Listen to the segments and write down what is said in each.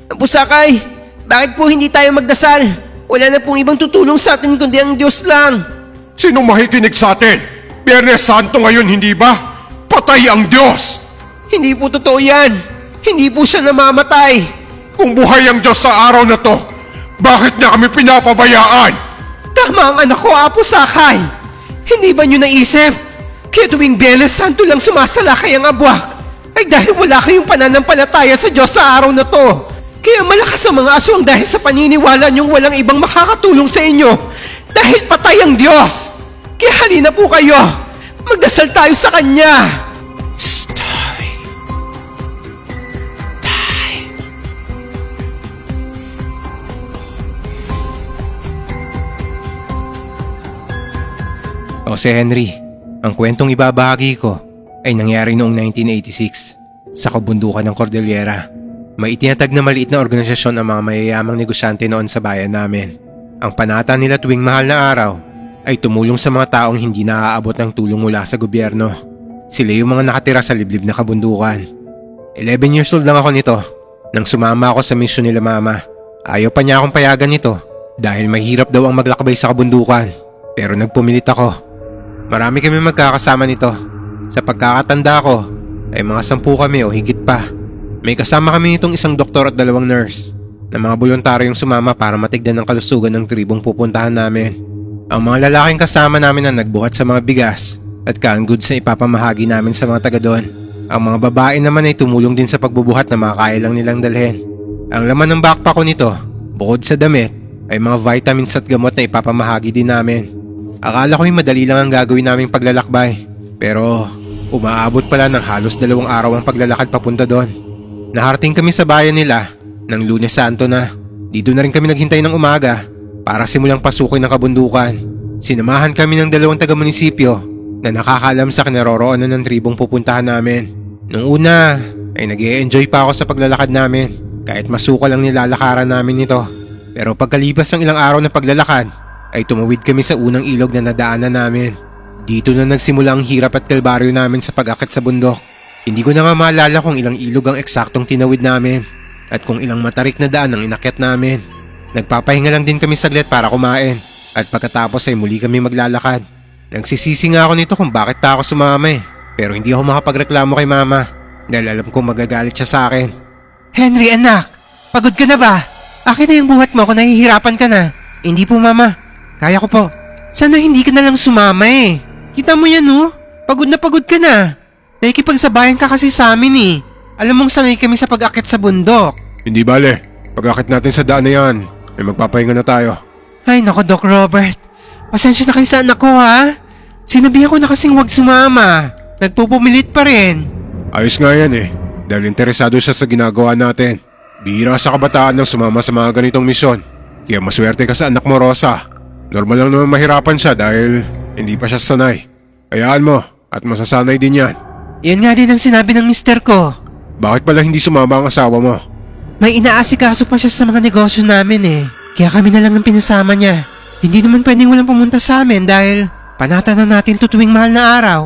Pusakay, bakit po hindi tayo magdasal? Wala na pong ibang tutulong sa atin kundi ang Diyos lang. Sino makikinig sa atin? Biyernes Santo ngayon, hindi ba? Patay ang Diyos! Hindi po totoo yan. Hindi po siya namamatay. Kung buhay ang Diyos sa araw na to, bakit niya kami pinapabayaan? Tama ang anak ko, Apo Sakay. Hindi ba niyo naisip? Kaya tuwing Biyernes Santo lang sumasalakay ang abwak ay dahil wala kayong pananampalataya sa Diyos sa araw na to. Kaya malakas ang mga aswang dahil sa paniniwala niyong walang ibang makakatulong sa inyo dahil patay ang Diyos. Kaya halina po kayo. Magdasal tayo sa Kanya. Story time. Jose Henry, ang kwentong ibabahagi ko ay nangyari noong 1986 sa kabundukan ng Cordillera. May itinatag na maliit na organisasyon ang mga mayayamang negosyante noon sa bayan namin. Ang panata nila tuwing mahal na araw ay tumulong sa mga taong hindi naaabot ng tulong mula sa gobyerno. Sila yung mga nakatira sa liblib na kabundukan. 11 years old lang ako nito nang sumama ako sa misyon nila mama. Ayaw pa niya akong payagan nito dahil mahirap daw ang maglakbay sa kabundukan. Pero nagpumilit ako. Marami kami magkakasama nito. Sa pagkakatanda ko ay mga 10 kami o higit pa. May kasama kami nitong isang doktor at 2 nurse na mga voluntaryong sumama para matignan ang kalusugan ng tribong pupuntahan namin. Ang mga lalaking kasama namin na nagbuhat sa mga bigas at canned goods na ipapamahagi namin sa mga taga doon. Ang mga babae naman ay tumulong din sa pagbubuhat na makakaya lang nilang dalhin. Ang laman ng backpack ko nito, bukod sa damit, ay mga vitamins at gamot na ipapamahagi din namin. Akala ko'y madali lang ang gagawin naming paglalakbay, pero umaabot pala ng halos 2 araw ang paglalakad papunta doon. Naharating kami sa bayan nila ng Lunes Santo na. Dito na rin kami naghintay ng umaga para simulang pasukin ng kabundukan. Sinamahan kami ng 2 taga-munisipyo na nakakaalam sa kinaroroonan ng tribong pupuntahan namin. Nung una ay nag-e-enjoy pa ako sa paglalakad namin kahit masuka lang nilalakaran namin ito. Pero pagkalipas ng ilang araw na paglalakad ay tumawid kami sa unang ilog na nadaanan namin. Dito na nagsimula ang hirap at kalbaryo namin sa pag-akit sa bundok. Hindi ko na nga maalala kung ilang ilog ang eksaktong tinawid namin at kung ilang matarik na daan ang inakyat namin. Nagpapahinga lang din kami saglit para kumain at pagkatapos ay muli kami maglalakad. Nagsisisi nga ako nito kung bakit pa ako sumama pero hindi ako makapagreklamo kay mama dahil alam kong magagalit siya sa akin. Henry, anak, pagod ka na ba? Akin na yung buhat mo kung nahihirapan ka na. Hindi po, mama. Kaya ko po. Sana hindi ka na lang sumama Kita mo yan, Pagod ka na. Nakikipagsabayan ka kasi sa amin Alam mong sanay kami sa pag-akit sa bundok. Hindi bale, pag-akit natin sa daan na yan, ay magpapahinga na tayo. Ay, nako, Doc Robert. Pasensya na kayo sa anak ko, ha? Sinabihan ko na kasing huwag sumama. Nagpupumilit pa rin. Ayos nga yan dahil interesado siya sa ginagawa natin. Bihira sa kabataan nang sumama sa mga ganitong misyon. Kaya maswerte ka sa anak mo, Rosa. Normal lang naman mahirapan siya dahil hindi pa siya sanay. Hayaan mo at masasanay din yan. Yan nga din ang sinabi ng mister ko. Bakit pala hindi sumama ang asawa mo? May inaasikaso pa siya sa mga negosyo namin Kaya kami na lang ang pinasama niya. Hindi naman pwedeng walang pumunta sa amin dahil panata na natin to tuwing mahal na araw.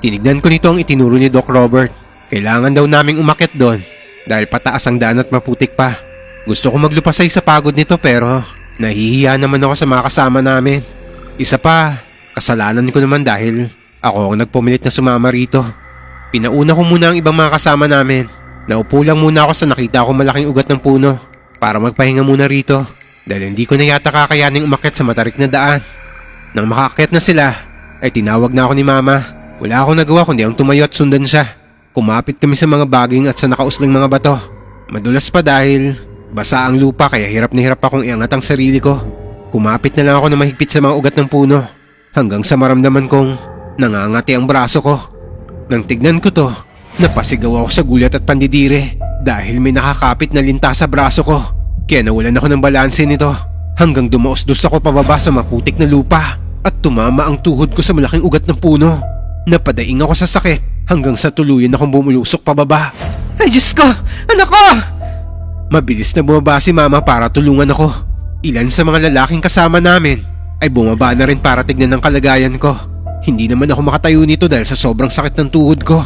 Tinignan ko nito ang itinuro ni Doc Robert. Kailangan daw naming umakyat doon dahil pataas ang daan at maputik pa. Gusto ko maglupasay sa pagod nito pero nahihiya naman ako sa mga kasama namin. Isa pa, kasalanan ko naman dahil ako ang nagpumilit na sumama rito. Pinauna ko muna ang ibang mga kasama namin. Naupo lang muna ako sa nakita ko malaking ugat ng puno para magpahinga muna rito dahil hindi ko na yata kakayaning umakyat sa matarik na daan. Nang makaakyat na sila, ay tinawag na ako ni mama. Wala akong nagawa kundi ang tumayo at sundan siya. Kumapit kami sa mga baging at sa nakausling mga bato. Madulas pa dahil basa ang lupa kaya hirap na hirap akong iangat ang sarili ko. Kumapit na lang ako na mahigpit sa mga ugat ng puno hanggang sa maramdaman kong nangangati ang braso ko. Nang tignan ko to, napasigaw ako sa gulat at pandidire dahil may nakakapit na linta sa braso ko. Kaya nawalan ako ng balanse nito hanggang dumaos-dos ako pababa sa maputik na lupa at tumama ang tuhod ko sa malaking ugat ng puno. Napadaing ako sa sakit hanggang sa tuluyan akong bumulusok pababa. Ay, Diyos ko! Anak ko! Mabilis na bumaba si mama para tulungan ako. Ilan sa mga lalaking kasama namin ay bumaba na rin para tignan ang kalagayan ko. Hindi naman ako makatayo nito dahil sa sobrang sakit ng tuhod ko.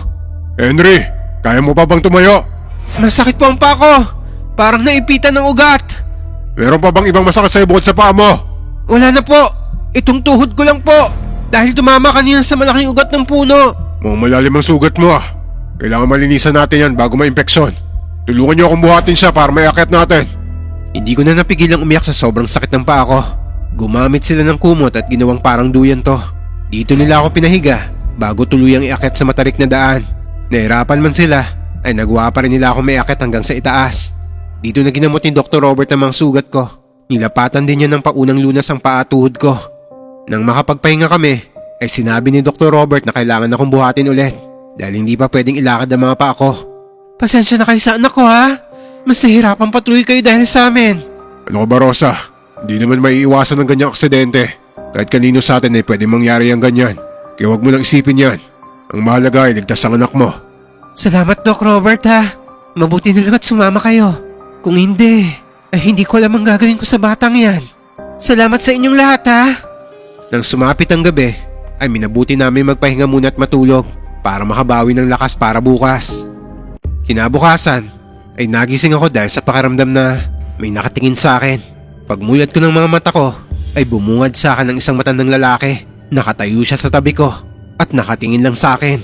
Henry, kaya mo pa bang tumayo? Masakit po ang pako! Parang naipitan ng ugat. Meron pa bang ibang masakit sa'yo bukod sa paa mo? Wala na po. Itong tuhod ko lang po. Dahil tumama kanina sa malaking ugat ng puno. Mukhang malalim ang sugat mo ah. Kailangan malinisan natin yan bago ma-impeksyon. Tulungan niyo akong buhatin siya para maiakit natin. Hindi ko na napigilang umiyak sa sobrang sakit ng paa ko. Gumamit sila ng kumot at ginawang parang duyan to. Dito nila ako pinahiga bago tuluyang iakyat sa matarik na daan. Nahirapan man sila ay nagawa pa rin nila ako maiakit hanggang sa itaas. Dito na ginamot ni Dr. Robert ang mga sugat ko. Nilapatan din niya ng paunang lunas ang paa at tuhod ko. Nang makapagpahinga kami ay sinabi ni Dr. Robert na kailangan akong buhatin ulit dahil hindi pa pwedeng ilakad ang mga paa ko. Pasensya na kayo sa anak ko ha. Mas nahirapan patuloy kayo dahil sa amin. Ano ka ba, Rosa? Hindi naman maiiwasan ng ganyang aksidente. Kahit kanino sa atin ay pwede mangyari ang ganyan. Kaya huwag mo nang isipin yan. Ang mahalaga ay ligtas ang anak mo. Salamat Doc Robert ha. Mabuti na lang at sumama kayo. Kung hindi, ay hindi ko alam ang gagawin ko sa batang yan. Salamat sa inyong lahat ha. Nang sumapit ang gabi, ay minabuti namin magpahinga muna at matulog para makabawi ng lakas para bukas. Kinabukasan, ay nagising ako dahil sa pakiramdam na may nakatingin sa akin. Pagmulat ko ng mga mata ko, ay bumungad sa akin ng isang matandang lalaki. Nakatayo siya sa tabi ko at nakatingin lang sa akin.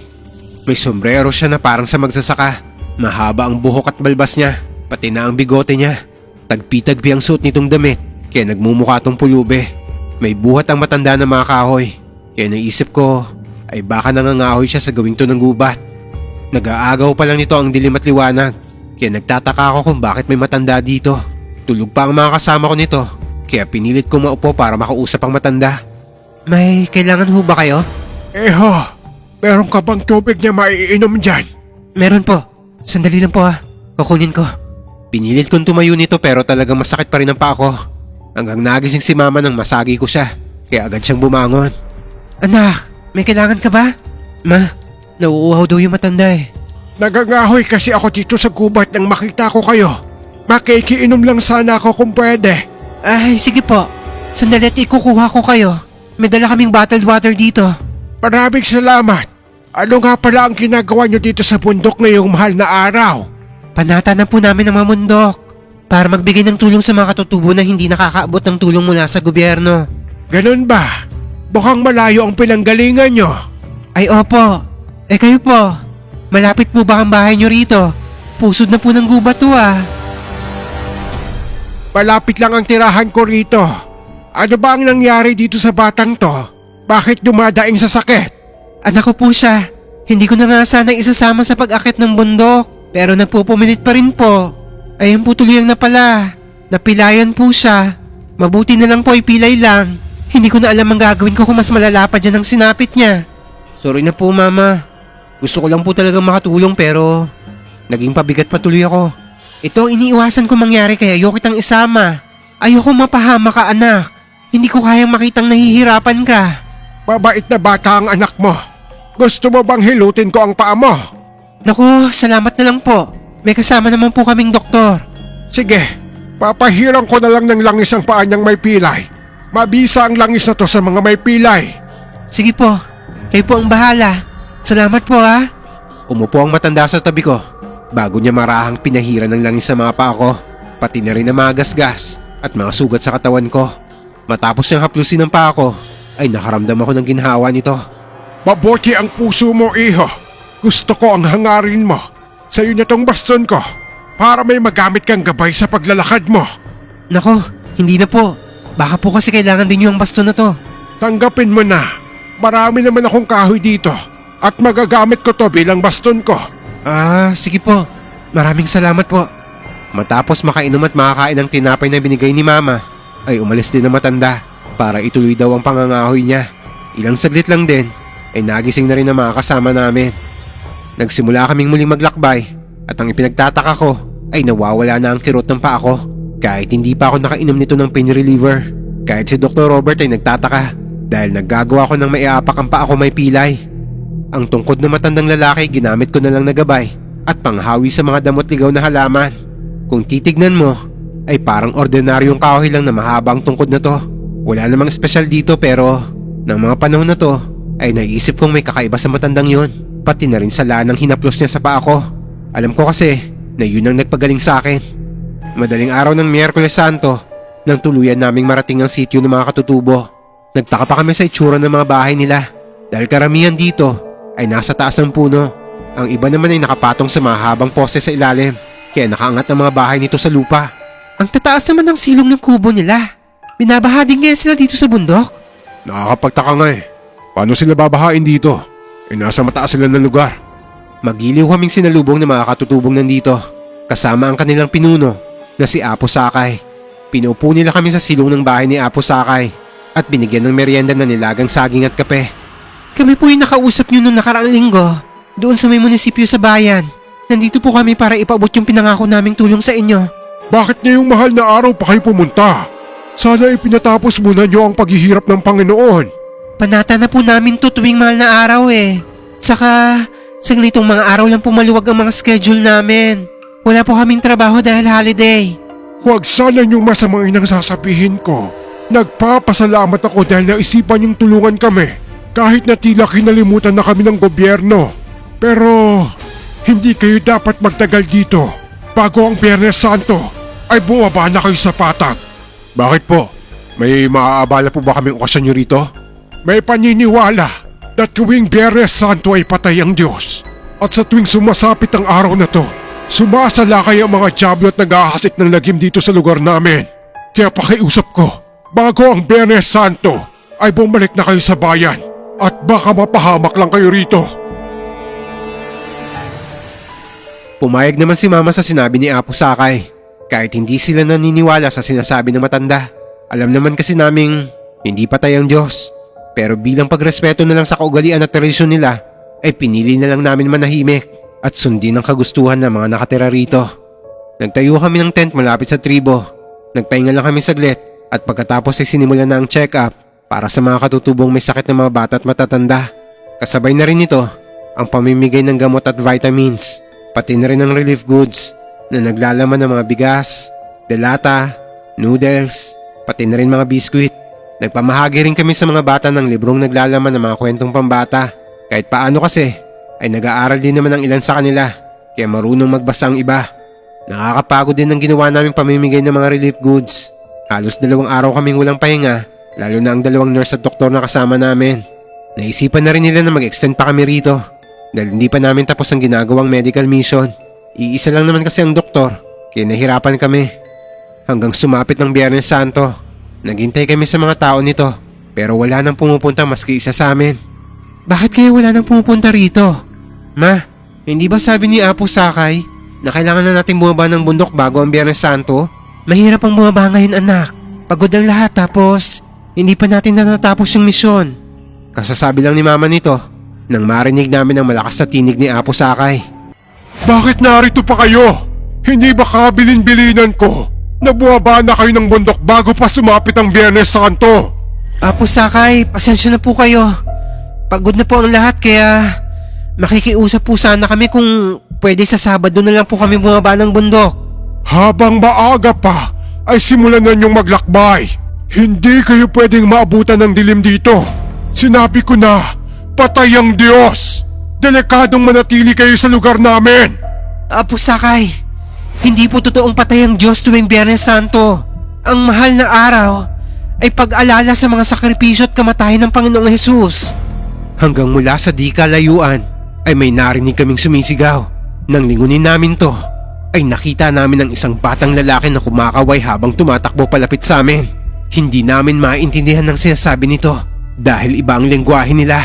May sombrero siya na parang sa magsasaka. Mahaba ang buhok at balbas niya, pati na ang bigote niya. Tagpi-tagpi ang suot nitong damit, kaya nagmumukha tong pulube. May buhat ang matanda na mga kahoy, kaya naisip ko ay baka nangangahoy siya sa gawing to ng gubat. Nag-aagaw pa lang nito ang dilim at liwanag, kaya nagtataka ako kung bakit may matanda dito. Tulog pa ang mga kasama ko nito, kaya pinilit ko maupo para makausap ang matanda. May kailangan ho ba kayo? Eho, meron ka bang tubig na maiinom dyan? Meron po. Sandali lang po ha. Kukunin ko. Pinilit kong tumayo nito pero talagang masakit pa rin ang paa ko. Hanggang nagising si mama nang masagi ko siya, kaya agad siyang bumangon. Anak, may kailangan ka ba? Ma, nauuhaw daw yung matanda eh. Nagangahoy kasi ako dito sa gubat nang makita ko kayo. Makikiinom lang sana ako kung pwede. Ay, sige po. Sandali at ikukuha ko kayo. May dala kaming bottled water dito. Maraming salamat. Ano nga pala ang ginagawa nyo dito sa bundok ngayong mahal na araw? Panata na po namin ang mga mundok para magbigay ng tulong sa mga katutubo na hindi nakakaabot ng tulong mula sa gobyerno. Ganun ba? Mukhang malayo ang pinanggalingan nyo. Ay opo. Eh kayo po, malapit po ba ang bahay nyo rito? Pusod na po ng gubat to ah. Malapit lang ang tirahan ko rito. Ano ba ang nangyari dito sa batang to? Bakit dumadaing sa sakit? Anak ko po siya. Hindi ko na nga sana isasama sa pag-akit ng bundok. Pero nagpupumilit pa rin po. Ayun po tuloy ang napala. Napilayan po siya. Mabuti na lang po ipilay lang. Hindi ko na alam ang gagawin ko kung mas malala pa dyan ang sinapit niya. Sorry na po mama. Gusto ko lang po talagang makatulong pero naging pabigat pa tuloy ako. Ito ang iniiwasan ko mangyari kaya ayoko kitang isama. Ayoko mapahama ka anak. Hindi ko kayang makitang nahihirapan ka. Mabait na bata ang anak mo. Gusto mo bang hilutin ko ang paa mo? Naku, salamat na lang po. May kasama naman po kaming doktor. Sige, papahirang ko na lang ng langis ang paa niyang may pilay. Mabisa ang langis na to sa mga may pilay. Sige po, kayo po ang bahala. Salamat po ha. Umupo ang matanda sa tabi ko bago niya marahang pinahiran ng langis sa mga paa ko, pati na rin ang mga gasgas at mga sugat sa katawan ko. Matapos niyang haplusin ang paa ko, ay nakaramdam ako ng ginhawa nito. Mabuti ang puso mo, iho. Gusto ko ang hangarin mo. Sa'yo na tong baston ko para may magamit kang gabay sa paglalakad mo. Nako, hindi na po. Baka po kasi kailangan din yung baston na to. Tanggapin mo na. Marami naman akong kahoy dito at magagamit ko to bilang baston ko. Ah, sige po. Maraming salamat po. Matapos makainom at makakain ng tinapay na binigay ni mama, ay umalis din ang matanda para ituloy daw ang pangangahoy niya. Ilang saglit lang din, ay nagising na rin ang mga kasama namin. Nagsimula kaming muling maglakbay at ang ipinagtataka ko ay nawawala na ang kirot ng paa ko kahit hindi pa ako nakainom nito ng pain reliever. Kahit si Dr. Robert ay nagtataka dahil naggagawa ko ng maiapak ang paa ko may pilay. Ang tungkod na matandang lalaki ginamit ko na lang na gabay at panghawi sa mga damot ligaw na halaman. Kung titignan mo, ay parang ordinaryong kahoy lang na mahabang tungkod na to. Wala namang espesyal dito pero ng mga panahon na to ay naisip kong may kakaiba sa matandang yon. Pati na rin sa lanang hinaplos niya sa paa ko. Alam ko kasi na yun ang nagpagaling sa akin. Madaling araw ng Miyerkules Santo, nang tuluyan naming marating ang sityo ng mga katutubo. Nagtaka pa kami sa itsura ng mga bahay nila dahil karamihan dito ay nasa taas ng puno. Ang iba naman ay nakapatong sa mahabang poste sa ilalim, kaya nakaangat ang mga bahay nito sa lupa. Ang tataas naman ng silong ng kubo nila. Binabaha din kaya sila dito sa bundok? Nakakapagtaka nga eh. Paano sila babahain dito? Nasa mataas sila ng lugar. Magiliw kaming sinalubong ng mga katutubong nandito, kasama ang kanilang pinuno na si Apo Sakay. Pinupo nila kami sa silong ng bahay ni Apo Sakay at binigyan ng merienda na nilagang saging at kape. Kami po yung nakausap nyo noong nakaraang linggo doon sa may munisipyo sa bayan. Nandito po kami para ipaabot yung pinangako naming tulong sa inyo. Bakit ngayong mahal na araw pa kayo pumunta? Sana ipinatapos muna nyo ang paghihirap ng Panginoon. Panata na po namin to tuwing mahal na araw eh. Tsaka, saglitong mga araw lang pumaluwag ang mga schedule namin. Wala po kaming trabaho dahil holiday. Huwag sana niyong masamang inang sasabihin ko. Nagpapasalamat ako dahil naisipan niyong tulungan kami. Kahit na tila kinalimutan na kami ng gobyerno. Pero, hindi kayo dapat magtagal dito. Bago ang Biyernes Santo, ay bumaba na kayo sa patag. Bakit po? May maaabala po ba kaming okasyon niyo rito? May paniniwala na tuwing Biyernes Santo ay patay ang Diyos. At sa tuwing sumasapit ang araw na to, sumasalakay ang mga dyablo at nag-ahasik ng lagim dito sa lugar namin. Kaya pakiusap ko, bago ang Biyernes Santo ay bumalik na kayo sa bayan at baka mapahamak lang kayo rito. Pumayag naman si Mama sa sinabi ni Apo Sakay. Kahit hindi sila naniniwala sa sinasabi ng matanda. Alam naman kasi naming hindi patay ang Diyos. Pero bilang pagrespeto na lang sa kaugalian at tradisyon nila, ay pinili na lang namin manahimik at sundin ang kagustuhan ng mga nakatira rito. Nagtayo kami ng tent malapit sa tribo. Nagpahinga lang kami saglit at pagkatapos ay sinimulan na ang check-up para sa mga katutubong may sakit ng mga bata at matatanda. Kasabay na rin ito ang pamimigay ng gamot at vitamins, pati na rin ang relief goods na naglalaman ng mga bigas, delata, noodles, pati na rin mga biskwit. Nagpamahagi rin kami sa mga bata ng librong naglalaman ng mga kwentong pambata. Kahit paano kasi ay nag-aaral din naman ang ilan sa kanila, kaya marunong magbasa ang iba. Nakakapagod din ang ginawa naming pamimigay ng mga relief goods. Halos 2 araw kaming walang pahinga, lalo na ang 2 nurse at doktor na kasama namin. Naisipan na rin nila na mag-extend pa kami rito dahil hindi pa namin tapos ang ginagawang medical mission. Iisa lang naman kasi ang doktor, kaya nahirapan kami. Hanggang sumapit ng Biyernes Santo, naghintay kami sa mga tao nito, pero wala nang pumupunta maski isa sa amin. Bakit kaya wala nang pumupunta rito? Ma, hindi ba sabi ni Apo Sakay na kailangan na natin bumaba ng bundok bago ang Biyernes Santo? Mahirap ang bumaba ngayon, anak. Pagod ang lahat tapos hindi pa natin natatapos yung misyon. Kasasabi lang ni Mama nito nang marinig namin ang malakas na tinig ni Apo Sakay. Bakit narito pa kayo? Hindi ba kabilin-bilinan ko na bumaba na kayo ng bundok bago pa sumapit ang Biyernes Santo? Apo Sakay, pasensya na po kayo. Pagod na po ang lahat kaya makikiusap po sana kami kung pwede sa Sabado na lang po kami bumaba ng bundok. Habang maaga pa ay simulan na niyong maglakbay. Hindi kayo pwedeng maabutan ng dilim dito. Sinabi ko na, patay ang Diyos. Delikadong manatili kayo sa lugar namin. Apo Sakay, hindi po totoong patay ang Diyos tuwing Biyernes Santo. Ang mahal na araw ay pag-alala sa mga sakripisyo at kamatayan ng Panginoong Hesus. Hanggang mula sa di kalayuan ay may narinig kaming sumisigaw. Nang lingunin namin to, ay nakita namin ang isang batang lalaki na kumakaway habang tumatakbo palapit sa amin. Hindi namin maintindihan ang sinasabi nito dahil iba ang lengguwahe nila.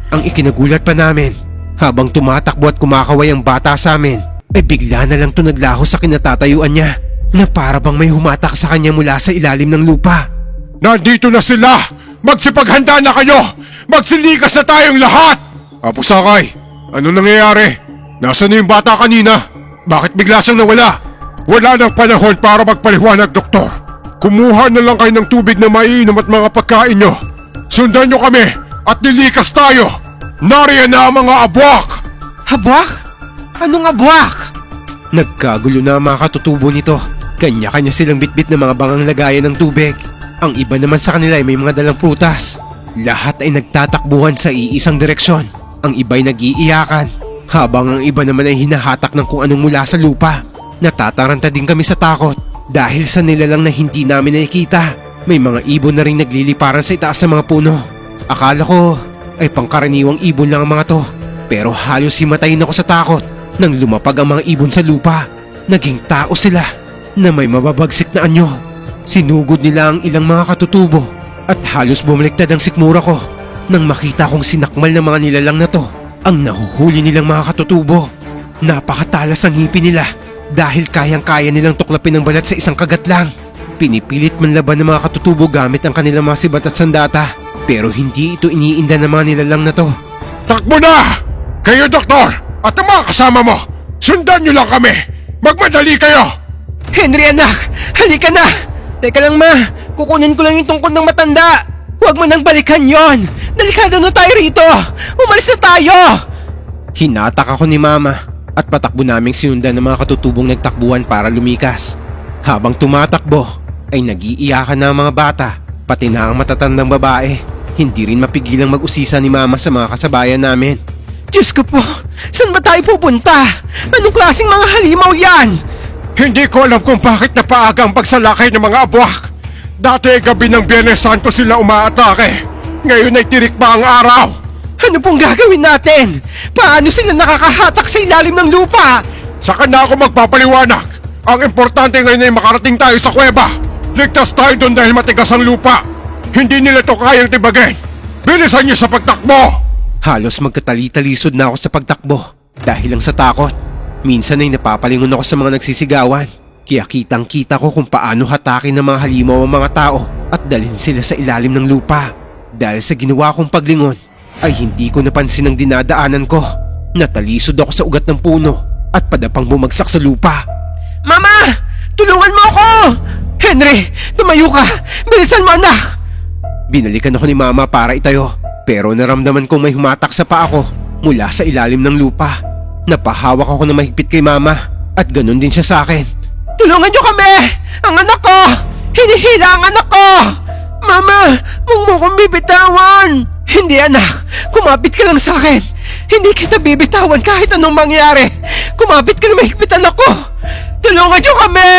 Ang ikinagulat pa namin, habang tumatakbo at kumakaway ang bata sa amin, ay bigla na lang to naglaho sa kinatatayuan niya na para bang may humatak sa kanya mula sa ilalim ng lupa. Nandito na sila! Magsipaghanda na kayo! Magsilikas na tayong lahat! Apo Sakay, ano nangyayari? Nasaan na yung bata kanina? Bakit bigla siyang nawala? Wala nang panahon para magpaliwanag, doktor. Kumuha na lang kayo ng tubig na maiinom at mga pagkain nyo. Sundan nyo kami at nilikas tayo. Nariyan na ang mga abwak! Abwak? Anong abwak? Nagkagulo na ang mga katutubo nito. Kanya-kanya silang bitbit ng mga bangang lagayan ng tubig. Ang iba naman sa kanila ay may mga dalang prutas. Lahat ay nagtatakbuhan sa iisang direksyon. Ang iba'y nag-iiyakan, habang ang iba naman ay hinahatak ng kung anong mula sa lupa. Natataranta din kami sa takot Dahil sa nilalang na hindi namin nakikita, may mga ibon na rin nagliliparan sa itaas ng mga puno. Akala ko ay pangkaraniwang ibon lang ang mga to. Pero halos himatayin ako sa takot nang lumapag ang mga ibon sa lupa. Naging tao sila na may mababagsik na anyo. Sinugod nila ang ilang mga katutubo at halos bumaliktad ang sikmura ko nang makita kong sinakmal ng mga nilalang na to ang nahuhuli nilang mga katutubo. Napakatalas ang ngipin nila dahil kayang-kaya nilang tuklapin ang balat sa isang kagat lang. Pinipilit manlaban ng mga katutubo gamit ang kanilang mga sibat at sandata, pero hindi ito iniinda ng mga nilalang na to. Takbo na! Kayo, doktor! At ang mga kasama mo! Sundan niyo lang kami! Magmadali kayo! Henry anak, halika na! Teka lang ma, kukunin ko lang yung tungkol ng matanda. Huwag mo nang balikan yon. Delikado na tayo rito. Umalis na tayo! Hinatak ako ni Mama at patakbo naming sinundan ng mga katutubong nagtakbuhan para lumikas. Habang tumatakbo ay nag-iiyakan na ang mga bata, pati na ang matatandang babae. Hindi rin mapigilang mag-usisa ni Mama sa mga kasabayan namin. Diyos ko po, saan ba tayo pupunta? Anong klaseng mga halimaw yan? Hindi ko alam kung bakit napaaga ang pagsalakay ng mga abwak. Dati gabi ng Biyernes Santo sila umaatake. Ngayon ay tirik pa ang araw. Ano pong gagawin natin? Paano sila nakakahatak sa ilalim ng lupa? Saka na ako magpapaliwanag. Ang importante ngayon ay makarating tayo sa kuweba. Ligtas tayo doon dahil matigas ang lupa. Hindi nila to kayang tibagin. Bilisan niyo sa pagtakbo! Halos magkatali-talisod na ako sa pagtakbo dahil lang sa takot. Minsan ay napapalingon ako sa mga nagsisigawan. Kaya kitang-kita ko kung paano hatakin ng mga halimaw ang mga tao at dalhin sila sa ilalim ng lupa. Dahil sa ginawa kong paglingon, ay hindi ko napansin ang dinadaanan ko. Natalisod ako sa ugat ng puno at padapang bumagsak sa lupa. Mama! Tulungan mo ako! Henry, tumayo ka! Bilisan mo anak! Binalikan ako ni Mama para itayo, pero naramdaman kong may humatak sa paa ko mula sa ilalim ng lupa. Napahawak ako na mahigpit kay Mama at ganun din siya sa akin. Tulungan niyo kami! Ang anak ko! Hinihila ang anak ko! Mama, huwag mo kong bibitawan! Hindi anak, kumapit ka lang sa akin. Hindi kita bibitawan kahit anong mangyari. Kumapit ka na mahigpit anak ko! Tulungan niyo kami!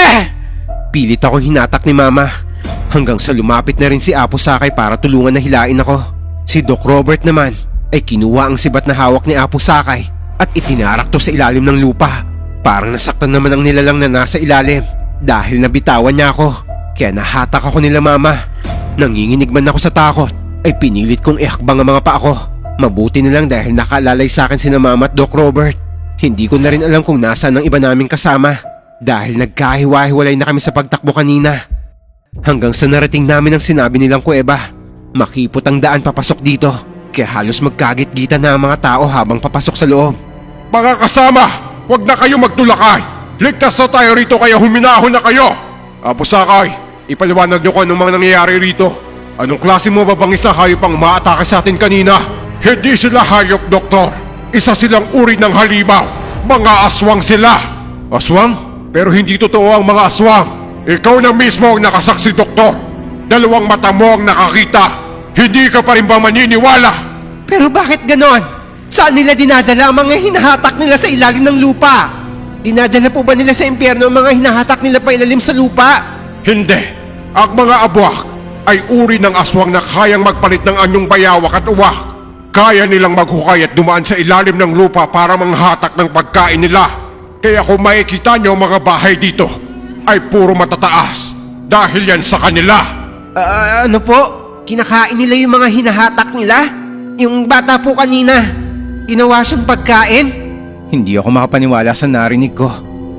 Pilit ako hinatak ni Mama hanggang sa lumapit na rin si Apo Sakay para tulungan na hilain ako. Si Doc Robert naman ay kinuha ang sibat na hawak ni Apo Sakay at itinarak to sa ilalim ng lupa. Parang nasaktan naman ang nilalang na nasa ilalim dahil nabitawan niya ako. Kaya nahatak ako nila Mama. Nanginginig man ako sa takot ay pinilit kong ihakbang ang mga paa ko. Mabuti na lang dahil nakaalalay sa akin sina Mama at Doc Robert. Hindi ko na rin alam kung nasaan ang iba naming kasama dahil nagkahiwa-hiwalay na kami sa pagtakbo kanina. Hanggang sa narating namin ang sinabi nilang kuweba. Makipot ang daan papasok dito kaya halos magkagit-gitan na ang mga tao habang papasok sa loob. Mga kasama, huwag na kayo magtulakay. Ligtas na tayo rito kaya huminahon na kayo. Apo Sakay, ipaliwanag niyo ko anong mga nangyayari rito. Anong klase mo ba bang isa hayop ang umaatake sa atin kanina? Hindi sila hayop, doktor. Isa silang uri ng halimaw. Mga aswang sila. Aswang? Pero hindi totoo ang mga aswang. Ikaw na mismo ang nakasaksi, doktor. Dalawang mata mo ang nakakita. Hindi ka pa rin ba maniniwala? Pero bakit ganon? Saan nila dinadala ang mga hinahatak nila sa ilalim ng lupa? Dinadala po ba nila sa impyerno ang mga hinahatak nila pa ilalim sa lupa? Hindi. Ang mga abwak ay uri ng aswang na kayang magpalit ng anyong bayawak at uwak. Kaya nilang maghukay at dumaan sa ilalim ng lupa para manghatak ng pagkain nila. Kaya kung makikita nyo ang mga bahay dito, ay puro matataas. Dahil yan sa kanila. Ano po? Kinakain nila yung mga hinahatak nila? Yung bata po kanina, ginawa siyang pagkain? Hindi ako makapaniwala sa narinig ko.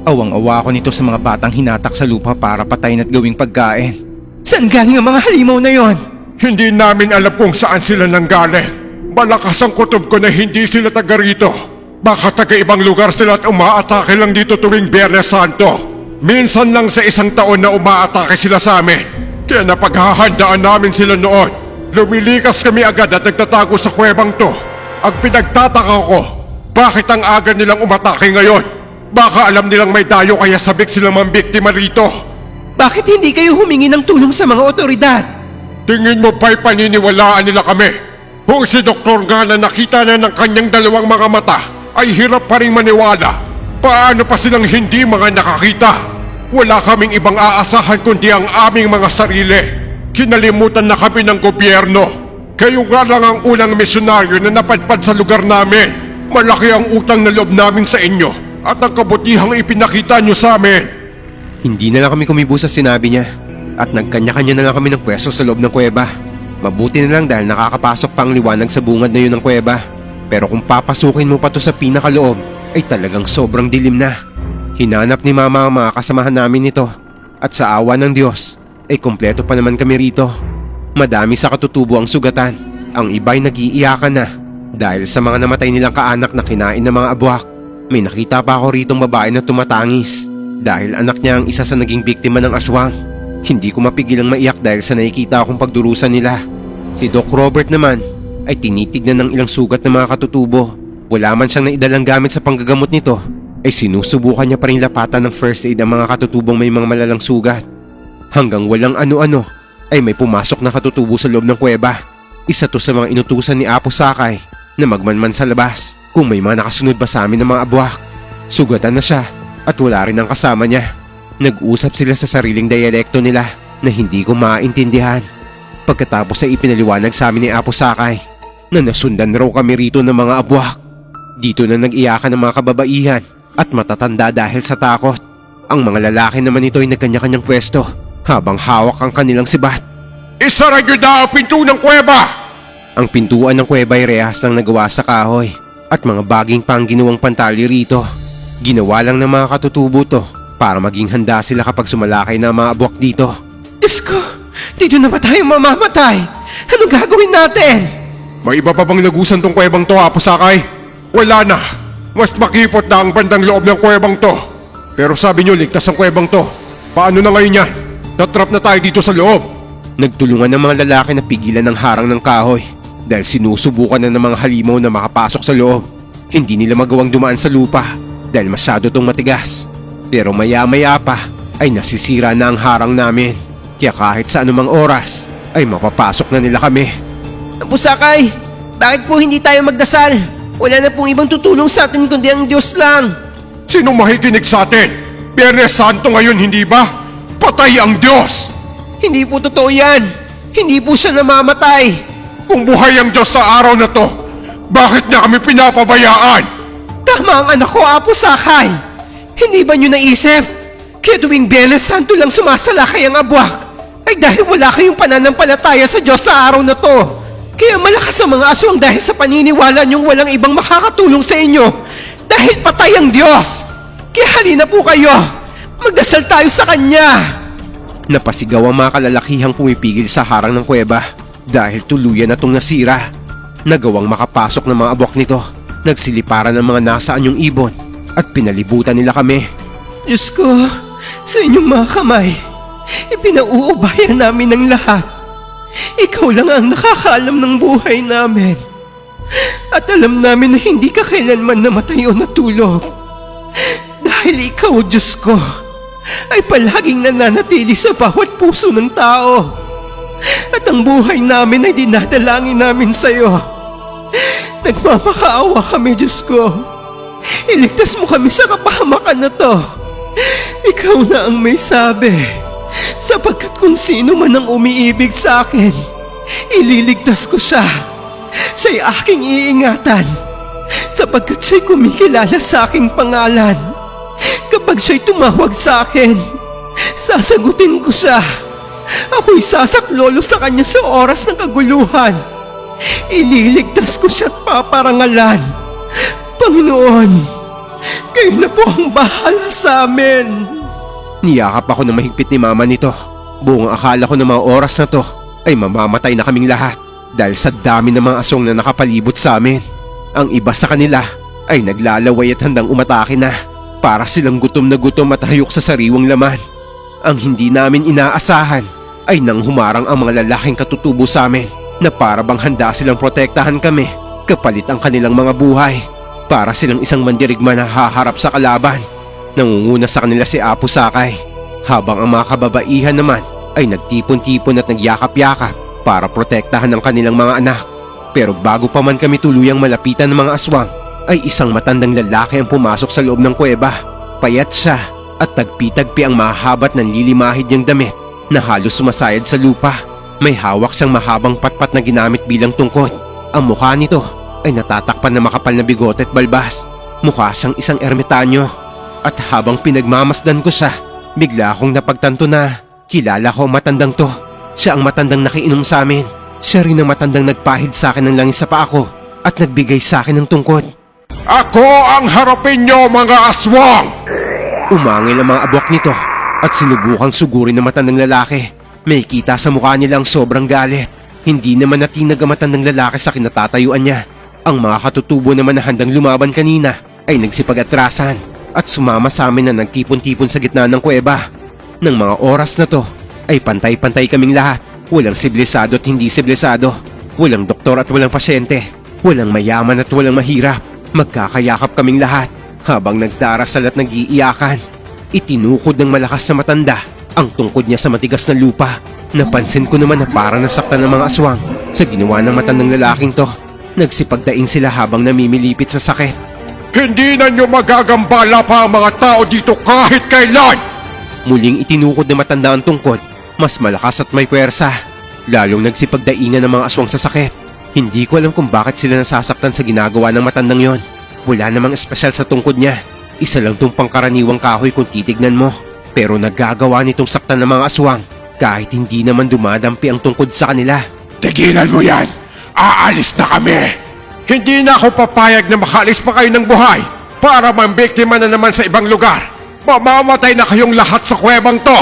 Awang-awa ako nito sa mga batang hinatak sa lupa para patayin at gawing pagkain. Saan galing ang mga halimaw na yon? Hindi namin alam kung saan sila nanggaling. Malakas ang kutob ko na hindi sila taga rito. Baka taga ibang lugar sila at umaatake lang dito tuwing Biyernes Santo. Minsan lang sa isang taon na umaatake sila sa amin. Kaya napaghahandaan namin sila noon. Lumilikas kami agad at nagtatago sa kuwebang to. Ang pinagtataka ko, bakit ang aga nilang umatake ngayon? Baka alam nilang may dayo kaya sabik silang mambiktima rito. Bakit hindi kayo humingi ng tulong sa mga otoridad? Tingin mo ba'y paniniwalaan nila kami? Kung si Doktor nga na nakita na ng kanyang dalawang mga mata ay hirap pa rin maniwala. Paano pa silang hindi mga nakakita? Wala kaming ibang aasahan kundi ang aming mga sarili. Kinalimutan na kami ng gobyerno. Kayo nga lang ang unang misyonaryo na napadpad sa lugar namin. Malaki ang utang na loob namin sa inyo at ang kabutihang ipinakita nyo sa amin. Hindi na lang kami kumibo sa sinabi niya at nagkanya-kanya na lang kami ng pwesto sa loob ng kuweba. Mabuti na lang dahil nakakapasok pa ang liwanag sa bungad na yun ng kuweba. Pero kung papasukin mo pa to sa pinakaloob, ay talagang sobrang dilim na. Hinanap ni Mama ang mga kasamahan namin nito at sa awa ng Diyos ay kumpleto pa naman kami rito. Madami sa katutubo ang sugatan. Ang iba'y nag-iiyakan na dahil sa mga namatay nilang kaanak na kinain ng mga abwak. May nakita pa ako ritong babae na tumatangis dahil anak niya ang isa sa naging biktima ng aswang. Hindi ko mapigilang maiyak dahil sa nakikita akong pagdurusan nila. Si Doc Robert naman ay tinitignan ng ilang sugat ng mga katutubo. Wala man siyang naidalang gamit sa panggagamot nito, ay sinusubukan niya pa rin lapatan ng first aid ang mga katutubong may mga malalang sugat. Hanggang walang ano-ano ay may pumasok na katutubo sa loob ng kuweba. Isa to sa mga inutusan ni Apo Sakay na magmanman sa labas kung may mga nakasunod ba sa amin ng mga abwak. Sugatan na siya at wala rin ang kasama niya. Nag-usap sila sa sariling dialekto nila na hindi ko maintindihan. Pagkatapos ay ipinaliwanag sa amin ni Apo Sakay na nasundan raw kami rito ng mga abwak. Dito na nag-iyakan ng mga kababaihan at matatanda dahil sa takot. Ang mga lalaki naman ito ay nagkanya-kanyang pwesto habang hawak ang kanilang sibat. Isara nyo na ang pinto ng kuweba! Ang pintuan ng kuweba ay rehas lang nagawa sa kahoy at mga baging pang ginawang pantali rito. Ginawa lang ng mga katutubo to para maging handa sila kapag sumalakay na mga abwak dito. Diyos ko, dito na ba tayo mamamatay? Ano gagawin natin? May iba pa bang lagusan tong kuwebang to, Apo Sakay? Wala na. Mas makipot na ang bandang loob ng kuwebang to. Pero sabi nyo ligtas ang kuwebang to. Paano na ngayon yan? Tatrap na tayo dito sa loob. Nagtulungan ng mga lalaki na pigilan ng harang ng kahoy dahil sinusubukan na ng mga halimaw na makapasok sa loob. Hindi nila magawang dumaan sa lupa dahil masyado tong matigas. Pero maya-maya pa ay nasisira na ang harang namin. Kaya kahit sa anumang oras ay mapapasok na nila kami. Apo Sakay, bakit po hindi tayo magdasal? Wala na pong ibang tutulong sa atin kundi ang Diyos lang. Sino makikinig sa atin? Biyernes Santo ngayon, hindi ba? Patay ang Diyos! Hindi po totoo yan. Hindi po siya namamatay. Kung buhay ang Diyos sa araw na to, bakit niya kami pinapabayaan? Tama ang anak ko, Apo Sakay. Hindi ba nyo naisip? Kaya tuwing Biyernes Santo lang sumasalakay ang abwak ay dahil wala kayong pananampalataya sa Diyos sa araw na to. Kaya malakas ang mga aswang dahil sa paniniwala niyong walang ibang makakatulong sa inyo dahil patay ang Diyos. Kaya halina po kayo, magdasal tayo sa Kanya. Napasigaw ang mga kalalakihang pumipigil sa harang ng kuweba dahil tuluyan na itong nasira. Nagawang makapasok ng mga abwak nito. Nagsiliparan ng mga nasa anyong ibon at pinalibutan nila kami. Diyos ko, sa inyong mga kamay, ipinauubayan namin ang lahat. Ikaw lang ang nakakaalam ng buhay namin. At alam namin na hindi ka kailanman namatay o natulog. Dahil ikaw, Diyos ko, ay palaging nananatili sa bawat puso ng tao. At ang buhay namin ay dinadalangin namin sa iyo. Nagmamakaawa kami, Diyos ko. Iligtas mo kami sa kapahamakan na to. Ikaw na ang may sabi. Sapagkat kung sino man ang umiibig sa akin, ililigtas ko siya. Siya'y aking iingatan. Sapagkat siya'y kumikilala sa aking pangalan. Kapag siya'y tumawag sa akin, sasagutin ko siya. Ako'y sasaklolo sa kanya sa oras ng kaguluhan. Ililigtas ko siya at paparangalan. Panginoon, kayo na po ang bahala sa amin. Niyakap ako ng mahigpit ni Mama nito. Buong akala ko na mga oras na to ay mamamatay na kaming lahat dahil sa dami ng mga aswang na nakapalibot sa amin. Ang iba sa kanila ay naglalaway at handang umatake na para silang gutom na gutom at hayok sa sariwang laman. Ang hindi namin inaasahan ay nang humarang ang mga lalaking katutubo sa amin na para bang handa silang protektahan kami kapalit ang kanilang mga buhay. Para silang isang mandirigma na haharap sa kalaban. Nangunguna sa kanila si Apo Sakay habang ang mga kababaihan naman ay nagtipon-tipon at nagyakap-yakap para protektahan ang kanilang mga anak. Pero bago pa man kami tuluyang malapitan ng mga aswang ay isang matandang lalaki ang pumasok sa loob ng kuweba. Payat siya at tagpi-tagpi ang mahahabat ng lilimahid niyang damit na halos sumasayad sa lupa. May hawak siyang mahabang patpat na ginamit bilang tungkod. Ang mukha nito ay natatakpan na makapal na bigote at balbas. Mukha siyang isang ermitanyo. At habang pinagmamasdan ko siya, bigla akong napagtanto na kilala ko ang matandang to. Siya ang matandang nakiinom sa amin. Siya rin ang matandang nagpahid sa akin ng langis sa paa ko at nagbigay sa akin ng tungkod. Ako ang harapin nyo, mga aswang! Umangil ang mga abwak nito at sinubukang sugurin ng matandang lalaki. May kita sa mukha nila ang sobrang galit. Hindi naman natinag ang matandang lalaki sa kinatatayuan niya. Ang mga katutubo naman na handang lumaban kanina ay nagsipag-atrasan at sumama sa amin na nagtipon-tipon sa gitna ng kuweba. Nang mga oras na to ay pantay-pantay kaming lahat. Walang sibilisado at hindi sibilisado. Walang doktor at walang pasyente. Walang mayaman at walang mahirap. Magkakayakap kaming lahat habang nagdarasal at nag-iiyakan. Itinukod ng malakas na matanda ang tungkod niya sa matigas na lupa. Napansin ko naman na parang nasaktan ng mga aswang sa ginawa ng matandang lalaking to. Nagsipagdaing sila habang namimilipit sa sakit. Hindi na nyo magagambala pa ang mga tao dito kahit kailan! Muling itinukod ng matanda ang tungkod. Mas malakas at may puwersa. Lalong nagsipagdaingan ng mga aswang sa sakit. Hindi ko alam kung bakit sila nasasaktan sa ginagawa ng matandang yon. Wala namang espesyal sa tungkod niya. Isa lang tong pangkaraniwang kahoy kung titignan mo. Pero nagagawa nitong saktan ng mga aswang kahit hindi naman dumadampi ang tungkod sa kanila. Tigilan mo yan! Aalis na kami! Hindi na ako papayag na makaalis pa kayo ng buhay para mambiktima na naman sa ibang lugar. Mamamatay na kayong lahat sa kuwebang to!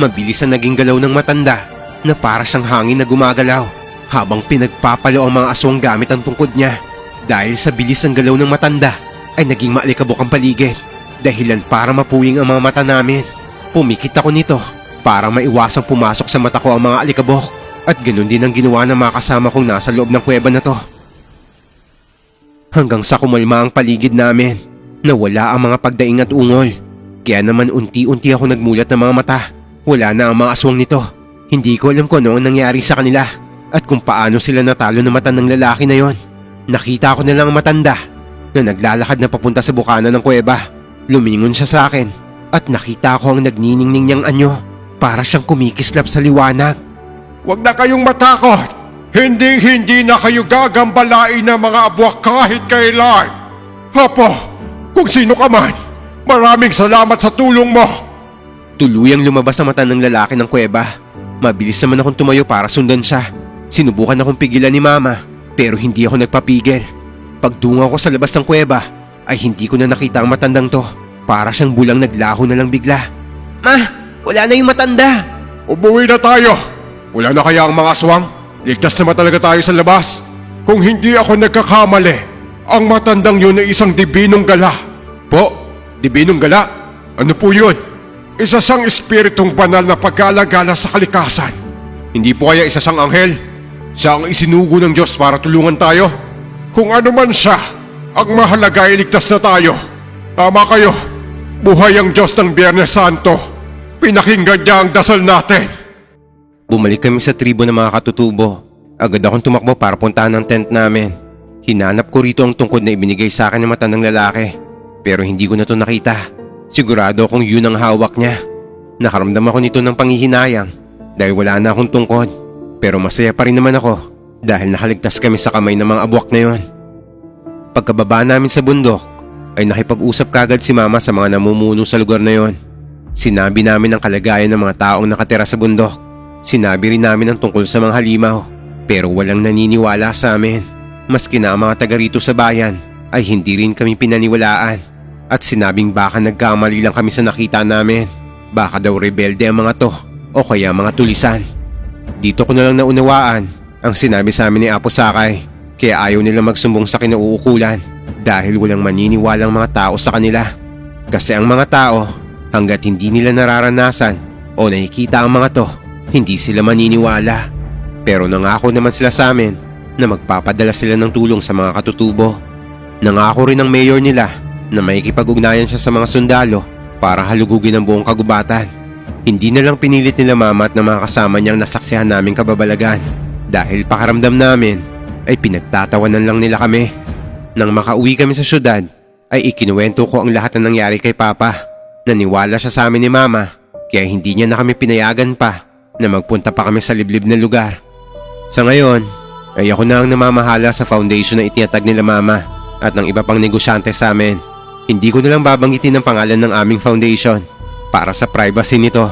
Mabilis ang naging galaw ng matanda na para siyang hangin na gumagalaw habang pinagpapalo ang mga aswang gamit ang tungkod niya. Dahil sa bilis ng galaw ng matanda ay naging maalikabok ang paligid. Dahilan para mapuwing ang mga mata namin. Pumikit ako nito para maiwasang pumasok sa mata ko ang mga alikabok. At ganun din ang ginawa ng mga kasama kong nasa loob ng kuweba na to. Hanggang sa kumalma ang paligid namin. Nawala ang mga pagdaing at ungol. Kaya naman unti-unti ako nagmulat ng mga mata. Wala na ang mga aswang nito. Hindi ko alam kung ano ang nangyari sa kanila at kung paano sila natalo ng matandang lalaki na yon. Nakita ko na lang ang matanda na naglalakad na papunta sa bukana ng kuweba. Lumingon siya sa akin at nakita ko ang nagniningning niyang anyo para siyang kumikislap sa liwanag. Huwag na kayong matakot! Hindi na kayo gagambalain ng mga abwak kahit kailan! Apo, kung sino ka man, maraming salamat sa tulong mo! Tuluyang lumabas ang mata ng lalaki ng kuweba. Mabilis naman akong tumayo para sundan siya. Sinubukan akong pigilan ni Mama pero hindi ako nagpapigil. Pagdungaw ko sa labas ng kuweba ay hindi ko na nakita ang matandang to. Para siyang bulang naglaho na lang bigla. Ma, wala na yung matanda. Umuwi na tayo! Wala na kaya ang mga aswang? Ligtas naman talaga tayo sa labas. Kung hindi ako nagkakamali, ang matandang yun ay isang dibinong gala. Po? Dibinong gala? Ano po yun? Isa siyang espiritong banal na pag-alagala sa kalikasan. Hindi po kaya isa siyang anghel? Siya ang isinugo ng Diyos para tulungan tayo? Kung ano man siya, ang mahalaga ay ligtas na tayo. Tama kayo. Buhay ang Diyos ng Biyernes Santo. Pinakinggan niya ang dasal natin. Bumalik kami sa tribo ng mga katutubo. Agad akong tumakbo para puntahan ang tent namin. Hinanap ko rito ang tungkod na ibinigay sa akin ng matandang lalaki. Pero hindi ko na to nakita. Sigurado akong yun ang hawak niya. Nakaramdam ako nito ng panghihinayang dahil wala na akong tungkod. Pero masaya pa rin naman ako dahil nakaligtas kami sa kamay ng mga abwak na yon. Pagkababa namin sa bundok ay nakipag-usap kagad si Mama sa mga namumuno sa lugar na yon. Sinabi namin ang kalagayan ng mga taong nakatira sa bundok. Sinabi rin namin ang tungkol sa mga halimaw pero walang naniniwala sa amin. Maski na ang mga taga rito sa bayan ay hindi rin kami pinaniwalaan. At sinabing baka nagkamali lang kami sa nakita namin. Baka daw rebelde ang mga to o kaya mga tulisan. Dito ko na lang naunawaan ang sinabi sa amin ni Apo Sakay. Kaya ayaw nilang magsumbong sa kinauukulan dahil walang maniniwalang mga tao sa kanila. Kasi ang mga tao hanggat hindi nila nararanasan o nakikita ang mga to, hindi sila maniniwala. Pero nangako naman sila sa amin na magpapadala sila ng tulong sa mga katutubo. Nangako rin ang mayor nila na makikipag-ugnayan siya sa mga sundalo para halugugin ang buong kagubatan. Hindi na lang pinilit nila Mama at ng mga kasama niyang nasaksihan naming kababalagan dahil pakaramdam namin ay pinagtatawanan lang nila kami. Nang makauwi kami sa syudad ay ikinuwento ko ang lahat na nangyari kay Papa. Naniwala siya sa amin ni Mama, kaya hindi niya na kami pinayagan pa na magpunta pa kami sa liblib na lugar. Sa ngayon, ay ako na ang namamahala sa foundation na itinatag nila Mama at ng iba pang negosyante sa amin. Hindi ko na lang babanggitin ang pangalan ng aming foundation para sa privacy nito.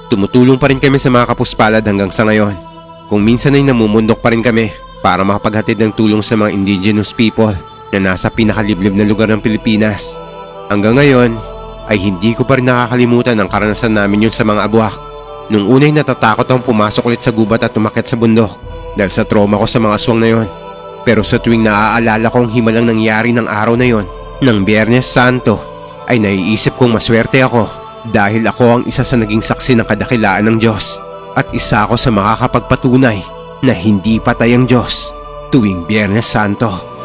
Tumutulong pa rin kami sa mga kapuspalad hanggang sa ngayon. Kung minsan ay namumundok pa rin kami para makapaghatid ng tulong sa mga indigenous people na nasa pinakaliblib na lugar ng Pilipinas. Hanggang ngayon ay hindi ko pa rin nakakalimutan ang karanasan namin yun sa mga abwak. Nung unay natatakot akong pumasok ulit sa gubat at umakyat sa bundok dahil sa trauma ko sa mga aswang na yon. Pero sa tuwing naaalala ko ang himalang nangyari ng araw na yon, ng Biyernes Santo, ay naiisip kong maswerte ako dahil ako ang isa sa naging saksi ng kadakilaan ng Diyos at isa ako sa makakapagpatunay na hindi patay ang Diyos tuwing Biyernes Santo.